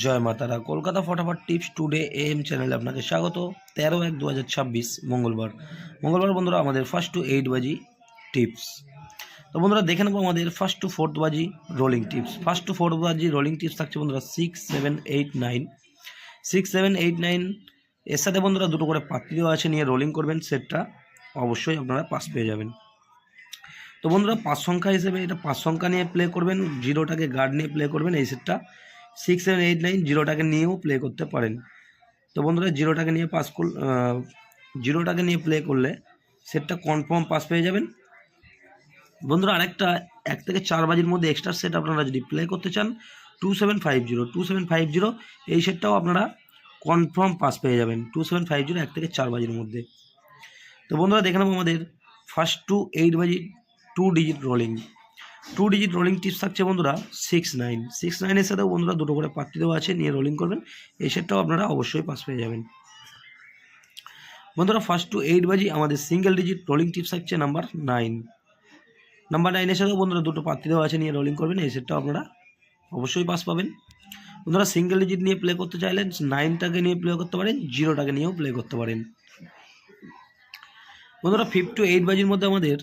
জয় মাতারা। কলকাতা ফটাফট tips today M চ্যানেলে আপনাকে স্বাগত। 13/1/2026 মঙ্গলবার বন্ধুরা আমাদের ফার্স্ট টু 8 বাজি টিপস। তো বন্ধুরা দেখে নেবো আমাদের ফার্স্ট টু 4 বাজি রোলিং টিপস। ফার্স্ট টু 4 বাজি রোলিং টিপস থাকছে বন্ধুরা 6, 7, 8, 9। 6, 7, 8, 9 এর সাথে বন্ধুরা দুটো করে পাত্তি দেওয়া আছে, নিয়ে রোলিং করবেন, সেটটা অবশ্যই আপনারা পাস পেয়ে যাবেন। তো বন্ধুরা 5 সংখ্যা হিসেবে এটা 5 সংখ্যা নিয়ে প্লে করবেন, জিরোটাকে গার্ড নিয়ে প্লে করবেন। এই সেটটা 6, 7, 8, 9 জিরোটাকে নিয়েও প্লে করতে পারেন। তো বন্ধুরা জিরোটাকে নিয়ে প্লে করলে সেটটা কনফার্ম পাস পেয়ে যাবেন। বন্ধুরা আরেকটা 1 থেকে 4 বাজির মধ্যে এক্সট্রা সেট আপনারা যদি প্লে করতে চান 2750 এই সেটটাও আপনারা কনফার্ম পাস পেয়ে যাবেন 2750 1 থেকে 4 বাজির মধ্যে। তো বন্ধুরা দেখে নেবো আমাদের ফার্স্ট টু 8 বাজি 2 ডিজিট রোলিং টিপস থাকছে বন্ধুরা 6, 9। 6, 9 এর সাথেও বন্ধুরা দুটো করে পাত্তি দেওয়া আছে, নিয়ে রোলিং করবেন, এই সেটটাও আপনারা অবশ্যই পাস পেয়ে যাবেন। বন্ধুরা ফার্স্ট টু 8 বাজি আমাদের সিঙ্গেল ডিজিট রোলিং টিপস থাকছে নাম্বার 9। নাম্বার 9 এর সাথেও বন্ধুরা দুটো পাত্তি দেওয়া আছে, নিয়ে রোলিং করবেন, এই সেটটাও আপনারা অবশ্যই পাস পাবেন। বন্ধুরা সিঙ্গেল ডিজিট নিয়ে প্লে করতে চাইলে 9টাকে নিয়ে প্লে করতে পারেন, জিরোটাকে নিয়েও প্লে করতে পারেন। বন্ধুরা 5 টু 8 বাজির মধ্যে আমাদের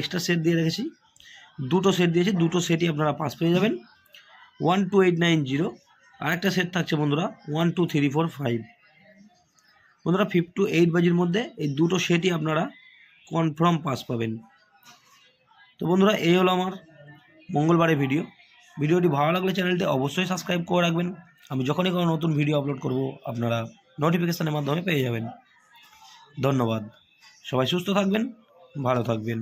এক্সট্রা সেট দিয়ে রেখেছি, দুটো সেট দিয়েছে, দুটো সেটই আপনারা পাস পেয়ে যাবেন। 12890 আরেকটা সেট থাকছে বন্ধুরা 12345। বন্ধুরা 5 টু 8 বাজির মধ্যে এই দুটো সেটই আপনারা কনফার্ম পাস পাবেন। তো বন্ধুরা এই হলো আমার মঙ্গলবারের ভিডিওটি ভালো লাগলে চ্যানেলটি অবশ্যই সাবস্ক্রাইব করে রাখবেন। আমি যখনই কোনো নতুন ভিডিও আপলোড করব আপনারা নোটিফিকেশনের মাধ্যমে পেয়ে যাবেন। ধন্যবাদ। সবাই সুস্থ থাকবেন, ভালো থাকবেন।